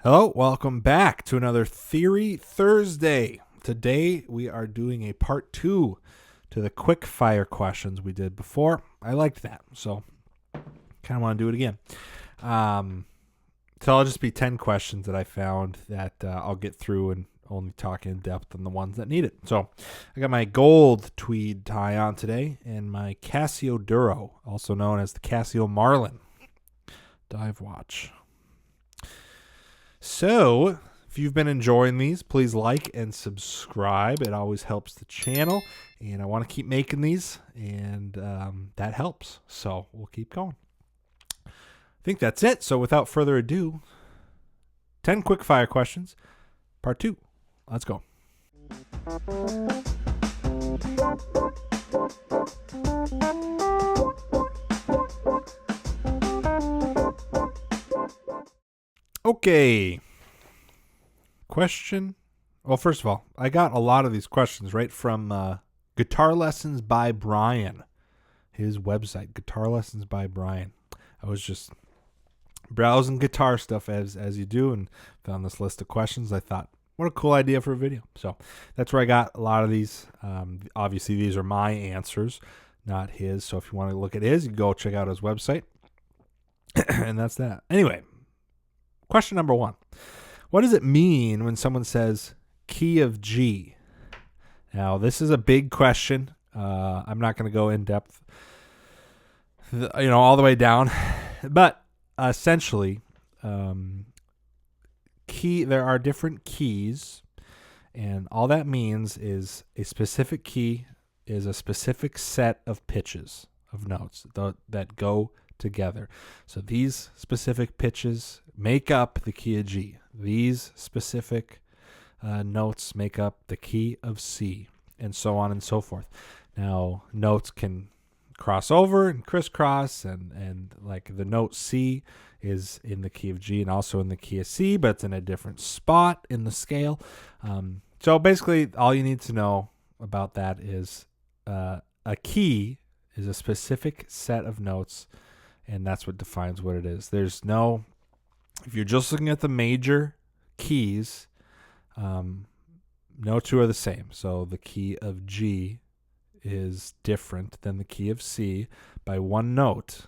Hello, welcome back to another Theory Thursday. Today we are doing a part 2 to the quick fire questions we did before. I liked that, so kind of want to do it again. So I'll just be 10 questions that I found that I'll get through and only talk in depth on the ones that need it. So I got my gold tweed tie on today and my Casio Duro, also known as the Casio Marlin dive watch. So, if you've been enjoying these, please like and subscribe. It always helps the channel, and I want to keep making these, and that helps. So, we'll keep going. I think that's it. So, without further ado, 10 quick fire questions, part 2. Let's go. Okay. Question. Well, first of all, I got a lot of these questions right from Guitar Lessons by Brian, his website, Guitar Lessons by Brian. I was just browsing guitar stuff as you do and found this list of questions. I thought, what a cool idea for a video. So that's where I got a lot of these. Obviously, these are my answers, not his. So if you want to look at his, you can go check out his website. And that's that. Anyway. Question number 1. What does it mean when someone says key of G? Now, this is a big question. I'm not going to go in depth, all the way down. But essentially, there are different keys. And all that means is a specific key is a specific set of pitches, of notes that go together. So these specific pitches make up the key of G. These specific notes make up the key of C, and so on and so forth. Now, notes can cross over and crisscross, and like the note C is in the key of G and also in the key of C, but it's in a different spot in the scale. So basically, all you need to know about that is a key is a specific set of notes, and that's what defines what it is. If you're just looking at the major keys, no two are the same. So the key of G is different than the key of C by one note.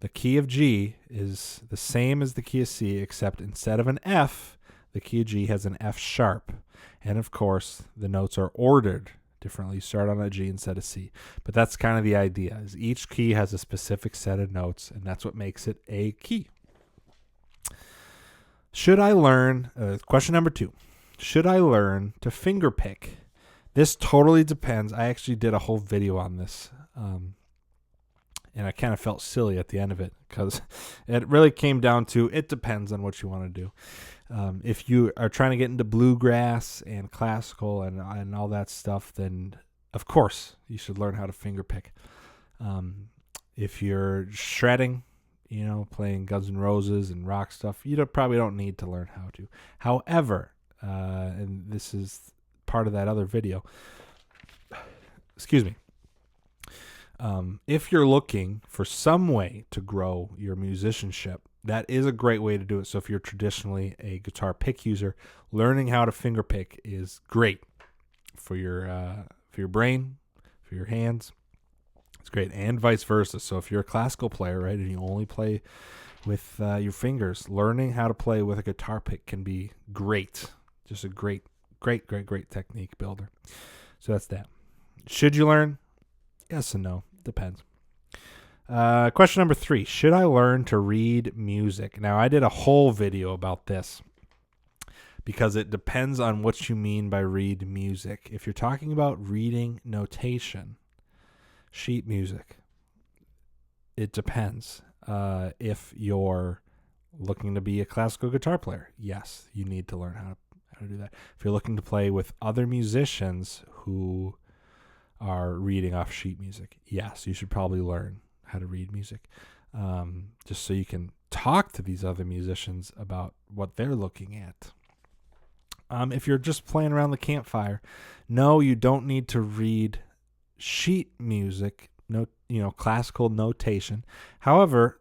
The key of G is the same as the key of C, except instead of an F, the key of G has an F sharp. And of course, the notes are ordered differently. You start on a G instead of C. But that's kind of the idea, is each key has a specific set of notes, and that's what makes it a key. Should I learn, question number 2, should I learn to finger pick? This totally depends. I actually did a whole video on this, and I kind of felt silly at the end of it because it really came down to it depends on what you want to do. If you are trying to get into bluegrass and classical and all that stuff, then of course you should learn how to finger pick. If you're shredding, playing Guns N' Roses and rock stuff, you probably don't need to learn how to. However, and this is part of that other video, excuse me, if you're looking for some way to grow your musicianship, that is a great way to do it. So if you're traditionally a guitar pick user, learning how to finger pick is great for your brain, for your hands. It's great, and vice versa. So if you're a classical player, right, and you only play with your fingers, learning how to play with a guitar pick can be great. Just a great technique builder. So that's that. Should you learn? Yes and no. Depends. Question number 3. Should I learn to read music? Now, I did a whole video about this because it depends on what you mean by read music. If you're talking about reading notation, sheet music, it depends. If you're looking to be a classical guitar player, yes, you need to learn how to do that. If you're looking to play with other musicians who are reading off sheet music, yes, you should probably learn how to read music, just so you can talk to these other musicians about what they're looking at. If you're just playing around the campfire, no, you don't need to read sheet music, classical notation. However,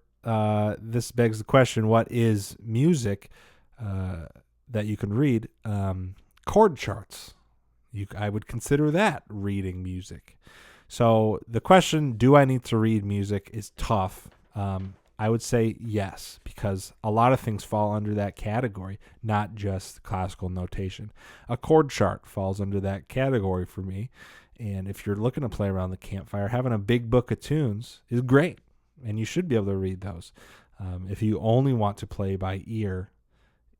this begs the question: what is music that you can read? Chord charts. I would consider that reading music. So the question, do I need to read music, is tough. I would say yes, because a lot of things fall under that category, not just classical notation. A chord chart falls under that category for me. And if you're looking to play around the campfire, having a big book of tunes is great, and you should be able to read those. If you only want to play by ear,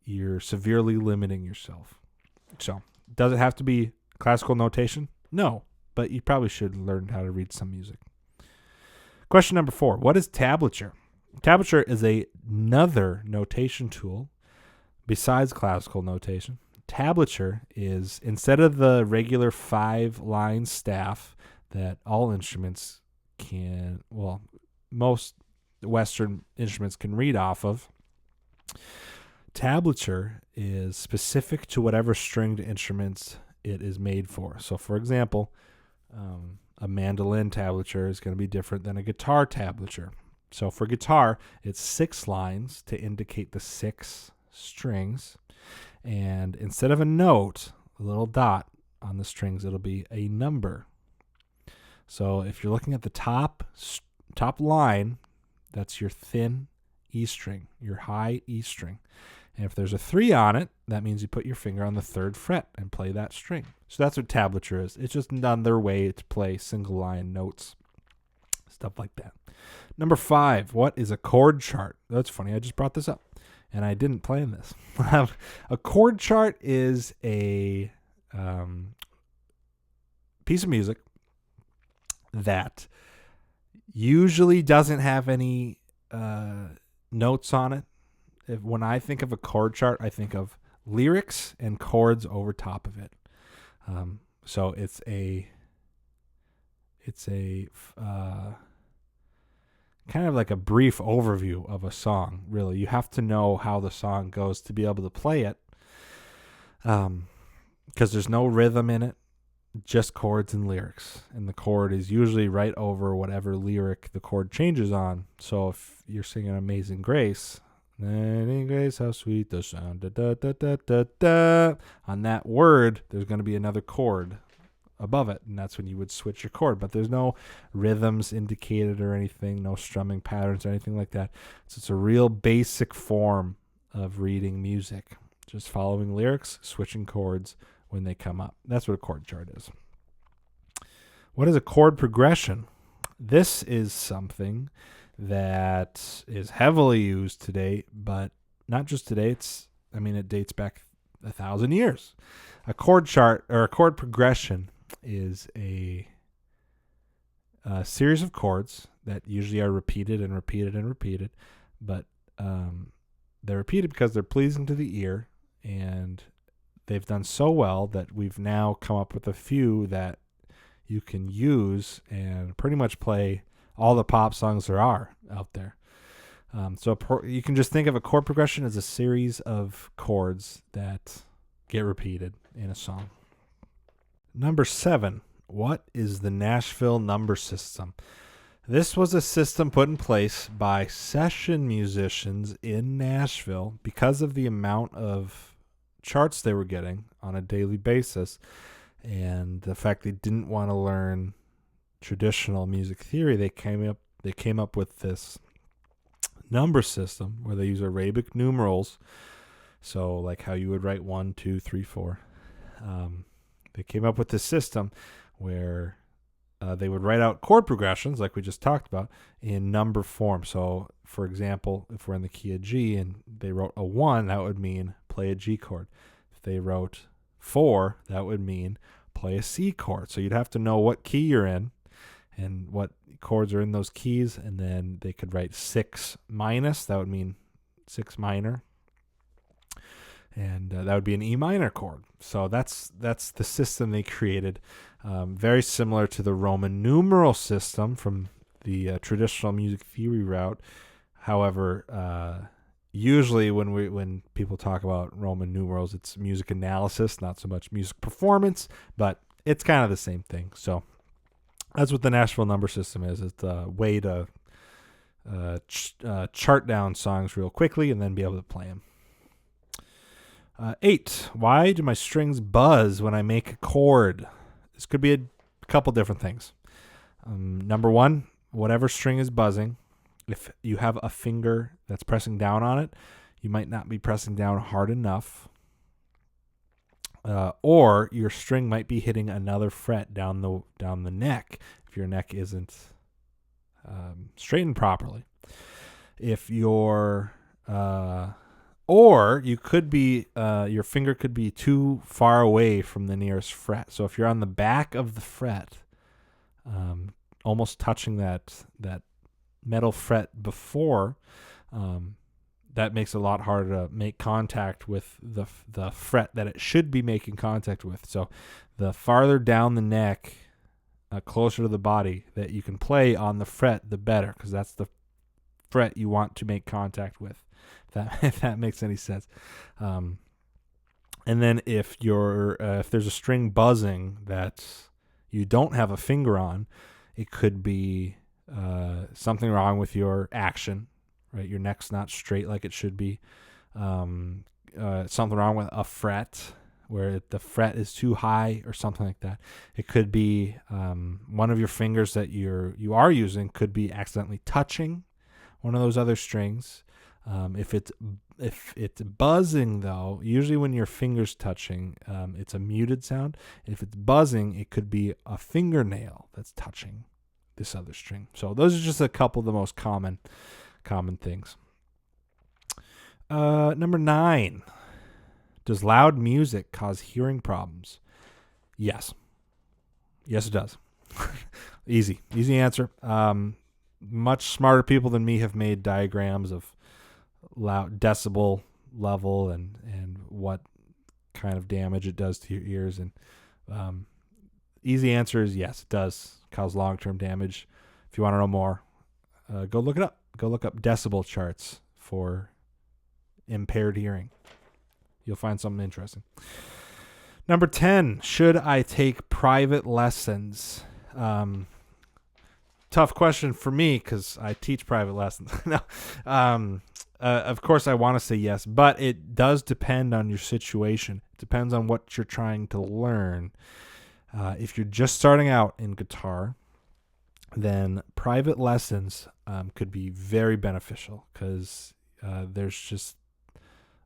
you're severely limiting yourself. So, does it have to be classical notation? No, but you probably should learn how to read some music. Question number 4. What is tablature? Tablature is another notation tool besides classical notation. Tablature is, instead of the regular 5-line staff that all instruments can, well, most Western instruments can read off of, tablature is specific to whatever stringed instruments it is made for. So, for example, a mandolin tablature is going to be different than a guitar tablature. So for guitar, it's 6 lines to indicate the 6 strings. And instead of a note, a little dot on the strings, it'll be a number. So if you're looking at the top line, that's your thin E string, your high E string. And if there's a 3 on it, that means you put your finger on the 3rd fret and play that string. So that's what tablature is. It's just another way to play single line notes, stuff like that. Number 5, what is a chord chart? That's funny, I just brought this up, and I didn't plan this. A chord chart is a piece of music that usually doesn't have any notes on it. When I think of a chord chart, I think of lyrics and chords over top of it. So it's a kind of like a brief overview of a song, really. You have to know how the song goes to be able to play it, because there's no rhythm in it, just chords and lyrics. And the chord is usually right over whatever lyric the chord changes on. So if you're singing Amazing Grace, Grace, how sweet the sound, da, da, da, da, da, da. On that word, there's going to be another chord above it, and that's when you would switch your chord. But there's no rhythms indicated or anything, no strumming patterns or anything like that. So it's a real basic form of reading music, just following lyrics, switching chords when they come up. That's what a chord chart is. What is a chord progression? This is something that is heavily used today, but not just today. It dates back 1,000 years. A chord chart or a chord progression is a series of chords that usually are repeated and repeated and repeated, but they're repeated because they're pleasing to the ear, and they've done so well that we've now come up with a few that you can use and pretty much play all the pop songs there are out there. So you can just think of a chord progression as a series of chords that get repeated in a song. Number 7, what is the Nashville number system? This was a system put in place by session musicians in Nashville because of the amount of charts they were getting on a daily basis, and the fact they didn't want to learn traditional music theory. They came up with this number system where they use Arabic numerals. So like how you would write 1, 2, 3, 4. They came up with this system where they would write out chord progressions, like we just talked about, in number form. So, for example, if we're in the key of G and they wrote a 1, that would mean play a G chord. If they wrote 4, that would mean play a C chord. So you'd have to know what key you're in and what chords are in those keys, and then they could write 6 minus, that would mean 6 minor, and that would be an E minor chord. So that's the system they created, very similar to the Roman numeral system from the traditional music theory route. However, usually when people talk about Roman numerals, it's music analysis, not so much music performance, but it's kind of the same thing. So that's what the Nashville number system is. It's a way to chart down songs real quickly and then be able to play them. 8. Why do my strings buzz when I make a chord? This could be a couple different things. Number 1, whatever string is buzzing, if you have a finger that's pressing down on it, you might not be pressing down hard enough. Or your string might be hitting another fret down the neck if your neck isn't straightened properly. If you're or you could be your finger could be too far away from the nearest fret. So if you're on the back of the fret, almost touching that metal fret before, that makes it a lot harder to make contact with the fret that it should be making contact with. So the farther down the neck, closer to the body that you can play on the fret, the better, because that's the fret you want to make contact with. If that makes any sense. And then if there's a string buzzing that you don't have a finger on, it could be something wrong with your action, right? Your neck's not straight like it should be. Something wrong with a fret, where the fret is too high or something like that. It could be one of your fingers that you are using could be accidentally touching one of those other strings. If it's buzzing, though, usually when your finger's touching, it's a muted sound. If it's buzzing, it could be a fingernail that's touching this other string. So those are just a couple of the most common things. Number 9. Does loud music cause hearing problems? Yes. Yes, it does. Easy answer. Much smarter people than me have made diagrams of loud decibel level and what kind of damage it does to your ears. And easy answer is yes, it does cause long-term damage. If you want to know more, go look it up. Go look up decibel charts for impaired hearing. You'll find something interesting. Number 10, should I take private lessons? Tough question for me because I teach private lessons. No, of course I want to say yes, but it does depend on your situation. It depends on what you're trying to learn. If you're just starting out in guitar, then private lessons could be very beneficial because there's just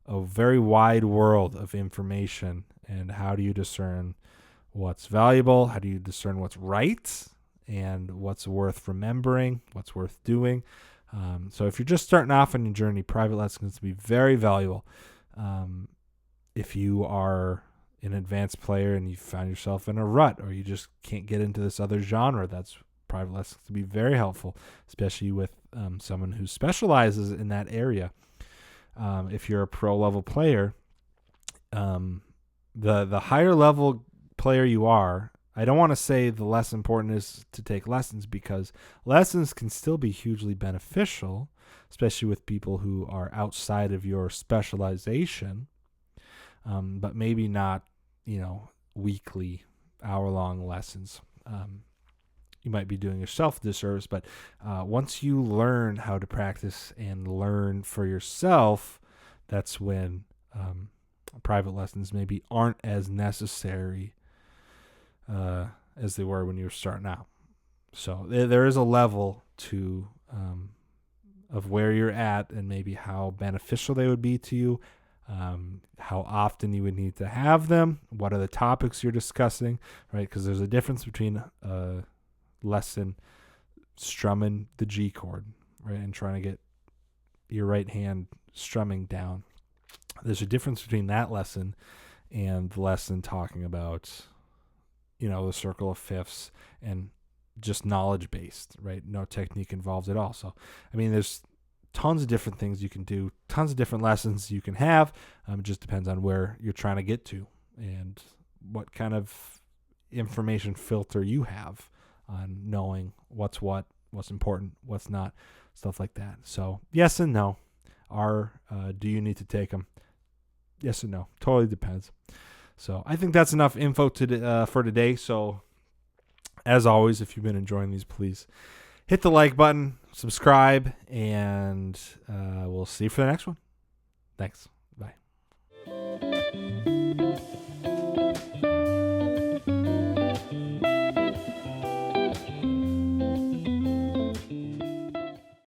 a very wide world of information. And how do you discern what's valuable? How do you discern what's right? And what's worth remembering, what's worth doing. So if you're just starting off on your journey, private lessons can be very valuable. If you are an advanced player and you find yourself in a rut or you just can't get into this other genre, that's private lessons can be very helpful, especially with someone who specializes in that area. If you're a pro level player, the higher level player you are, I don't want to say the less important is to take lessons, because lessons can still be hugely beneficial, especially with people who are outside of your specialization, but maybe not, weekly, hour-long lessons. You might be doing yourself a disservice, but once you learn how to practice and learn for yourself, that's when private lessons maybe aren't as necessary as they were when you were starting out. So there is a level to of where you're at and maybe how beneficial they would be to you, how often you would need to have them, what are the topics you're discussing, right? Because there's a difference between a lesson strumming the G chord, right, and trying to get your right hand strumming down. There's a difference between that lesson and the lesson talking about the circle of fifths and just knowledge based, right? No technique involved at all. So, there's tons of different things you can do, tons of different lessons you can have. It just depends on where you're trying to get to and what kind of information filter you have on knowing what's important, what's not, stuff like that. So, yes and no. Do you need to take them? Yes and no. Totally depends. So I think that's enough info for today. So as always, if you've been enjoying these, please hit the like button, subscribe, and we'll see you for the next one. Thanks. Bye.